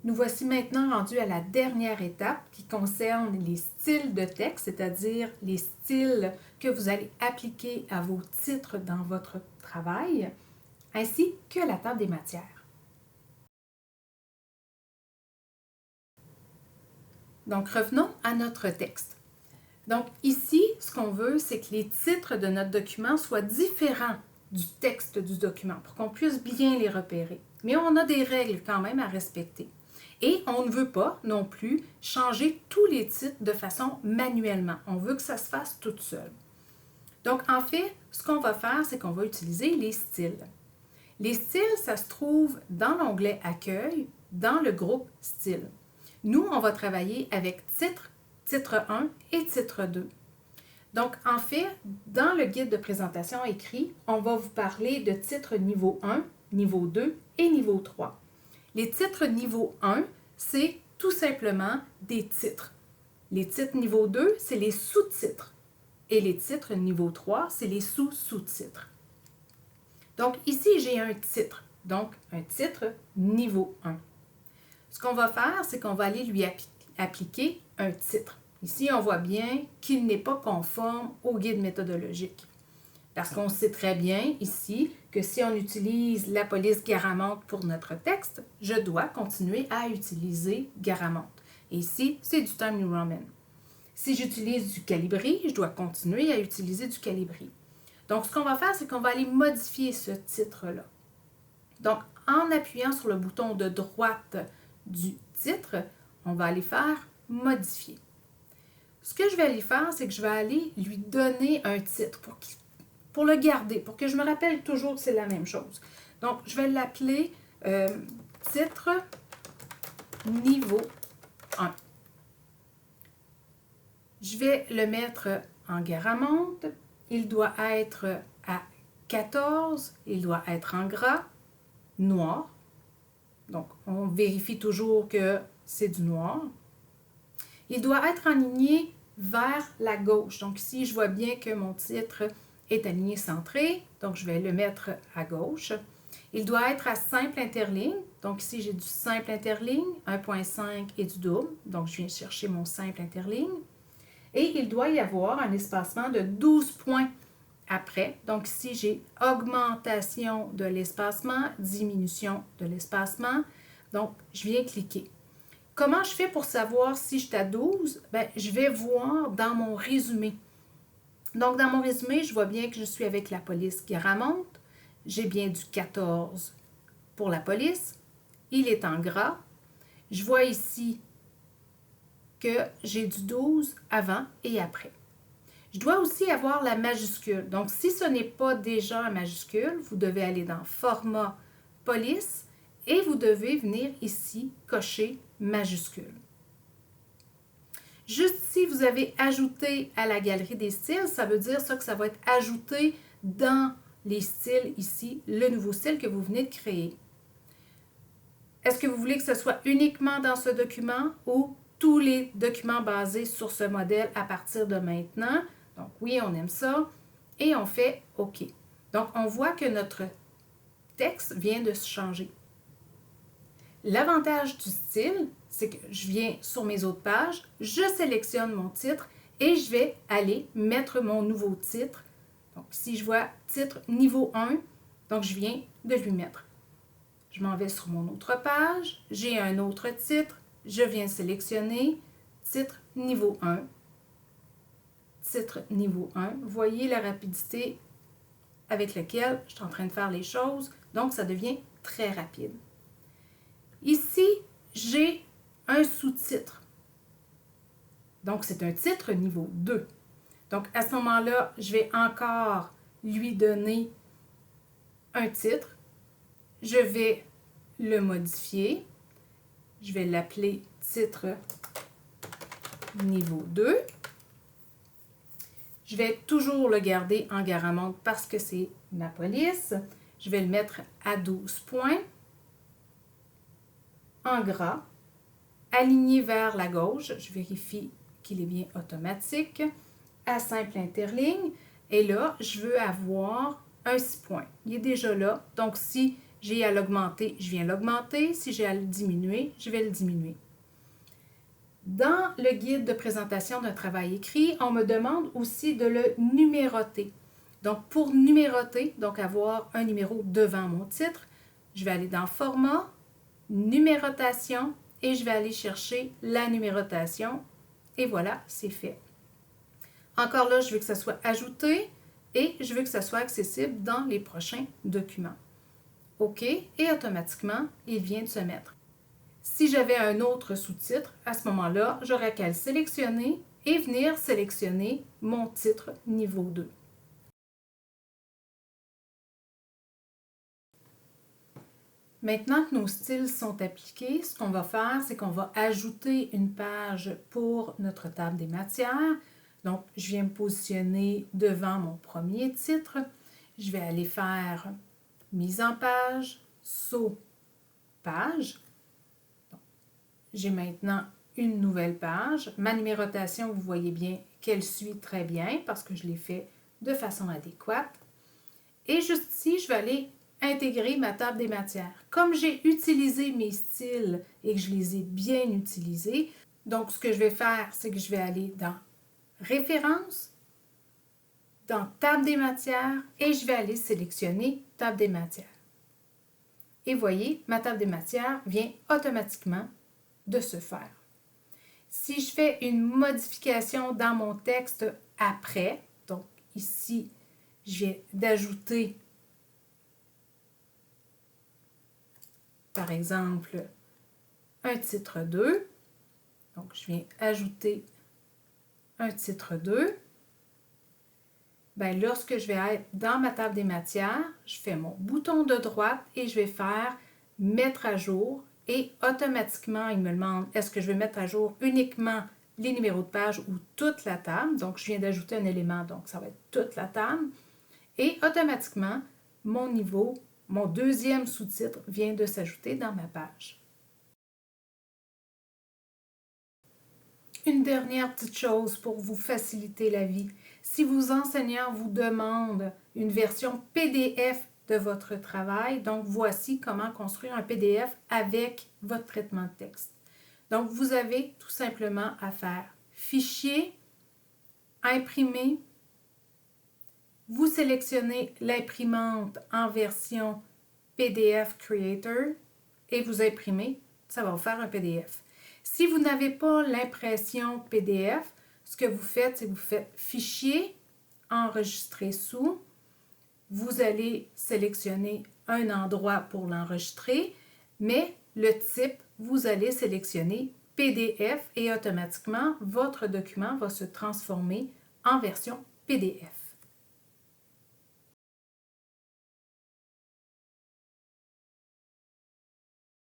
Nous voici maintenant rendus à la dernière étape qui concerne les styles de texte, c'est-à-dire les styles que vous allez appliquer à vos titres dans votre travail, ainsi que la table des matières. Donc, revenons à notre texte. Donc, ici, ce qu'on veut, c'est que les titres de notre document soient différents du texte du document pour qu'on puisse bien les repérer. Mais on a des règles quand même à respecter. Et on ne veut pas non plus changer tous les titres de façon manuellement. On veut que ça se fasse toute seule. Donc, en fait, ce qu'on va faire, c'est qu'on va utiliser les styles. Les styles, ça se trouve dans l'onglet Accueil, dans le groupe Style. Nous, on va travailler avec titre, titre 1 et titre 2. Donc, en fait, dans le guide de présentation écrit, on va vous parler de titres niveau 1, niveau 2 et niveau 3. Les titres niveau 1, c'est tout simplement des titres. Les titres niveau 2, c'est les sous-titres. Et les titres niveau 3, c'est les sous-sous-titres. Donc, ici, j'ai un titre. Donc, un titre niveau 1. Ce qu'on va faire, c'est qu'on va aller lui appliquer un titre. Ici, on voit bien qu'il n'est pas conforme au guide méthodologique. Parce qu'on sait très bien ici que si on utilise la police Garamond pour notre texte, je dois continuer à utiliser Garamond. Et ici, c'est du Times New Roman. Si j'utilise du Calibri, je dois continuer à utiliser du Calibri. Donc, ce qu'on va faire, c'est qu'on va aller modifier ce titre-là. Donc, en appuyant sur le bouton de droite du titre, on va aller faire « Modifier ». Ce que je vais aller faire, c'est que je vais aller lui donner un titre pour le garder, pour que je me rappelle toujours que c'est la même chose. Donc, je vais l'appeler titre niveau 1. Je vais le mettre en Garamond. Il doit être à 14. Il doit être en gras, noir. Donc, on vérifie toujours que c'est du noir. Il doit être aligné vers la gauche. Donc, ici, je vois bien que mon titre est aligné centré. Donc, je vais le mettre à gauche. Il doit être à simple interligne. Donc, ici, j'ai du simple interligne, 1.5 et du double. Donc, je viens chercher mon simple interligne. Et il doit y avoir un espacement de 12 points après. Donc, ici, j'ai augmentation de l'espacement, diminution de l'espacement. Donc, je viens cliquer. Comment je fais pour savoir si je suis à 12? Bien, je vais voir dans mon résumé. Donc, dans mon résumé, je vois bien que je suis avec la police Garamond. J'ai bien du 14 pour la police. Il est en gras. Je vois ici que j'ai du 12 avant et après. Je dois aussi avoir la majuscule. Donc, si ce n'est pas déjà en majuscule, vous devez aller dans Format Police et vous devez venir ici cocher majuscule. Juste ici, vous avez ajouté à la galerie des styles. Ça veut dire ça que ça va être ajouté dans les styles ici, le nouveau style que vous venez de créer. Est-ce que vous voulez que ce soit uniquement dans ce document ou tous les documents basés sur ce modèle à partir de maintenant? Donc oui, on aime ça. Et on fait OK. Donc on voit que notre texte vient de se changer. L'avantage du style, c'est que je viens sur mes autres pages, je sélectionne mon titre et je vais aller mettre mon nouveau titre. Donc si je vois titre niveau 1, donc je viens de lui mettre. Je m'en vais sur mon autre page, j'ai un autre titre, je viens sélectionner titre niveau 1. Titre niveau 1. Vous voyez la rapidité avec laquelle je suis en train de faire les choses. Donc, ça devient très rapide. Ici, j'ai un sous-titre. Donc, c'est un titre niveau 2. Donc, à ce moment-là, je vais encore lui donner un titre. Je vais le modifier. Je vais l'appeler titre niveau 2. Je vais toujours le garder en Garamond parce que c'est ma police. Je vais le mettre à 12 points. En gras. Aligné vers la gauche. Je vérifie qu'il est bien automatique. À simple interligne. Et là, je veux avoir un 6 points. Il est déjà là. Donc, si j'ai à l'augmenter, je viens l'augmenter. Si j'ai à le diminuer, je vais le diminuer. Dans le guide de présentation d'un travail écrit, on me demande aussi de le numéroter. Donc, pour numéroter, donc avoir un numéro devant mon titre, je vais aller dans Format, Numérotation et je vais aller chercher la numérotation. Et voilà, c'est fait. Encore là, je veux que ça soit ajouté et je veux que ça soit accessible dans les prochains documents. OK, et automatiquement, il vient de se mettre. Si j'avais un autre sous-titre, à ce moment-là, j'aurais qu'à le sélectionner et venir sélectionner mon titre niveau 2. Maintenant que nos styles sont appliqués, ce qu'on va faire, c'est qu'on va ajouter une page pour notre table des matières. Donc, je viens me positionner devant mon premier titre. Je vais aller faire mise en page, saut, page. J'ai maintenant une nouvelle page. Ma numérotation, vous voyez bien qu'elle suit très bien parce que je l'ai fait de façon adéquate. Et juste ici, je vais aller intégrer ma table des matières. Comme j'ai utilisé mes styles et que je les ai bien utilisés, donc ce que je vais faire, c'est que je vais aller dans Références, dans Table des matières et je vais aller sélectionner Table des matières. Et voyez, ma table des matières vient automatiquement de se faire. Si je fais une modification dans mon texte après, donc ici, je viens d'ajouter, par exemple, un titre 2. Donc, je viens ajouter un titre 2. Bien, lorsque je vais être dans ma table des matières, je fais mon bouton de droite et je vais faire mettre à jour et automatiquement, il me demande est-ce que je vais mettre à jour uniquement les numéros de page ou toute la table. Donc, je viens d'ajouter un élément, donc ça va être toute la table. Et automatiquement, mon niveau, mon deuxième sous-titre vient de s'ajouter dans ma page. Une dernière petite chose pour vous faciliter la vie. Si vos enseignants vous demandent une version PDF de votre travail, donc voici comment construire un PDF avec votre traitement de texte. Donc, vous avez tout simplement à faire Fichier, Imprimer. Vous sélectionnez l'imprimante en version PDF Creator et vous imprimez, ça va vous faire un PDF. Si vous n'avez pas l'impression PDF, ce que vous faites, c'est que vous faites Fichier, Enregistrer sous. Vous allez sélectionner un endroit pour l'enregistrer, mais le type, vous allez sélectionner PDF et automatiquement, votre document va se transformer en version PDF.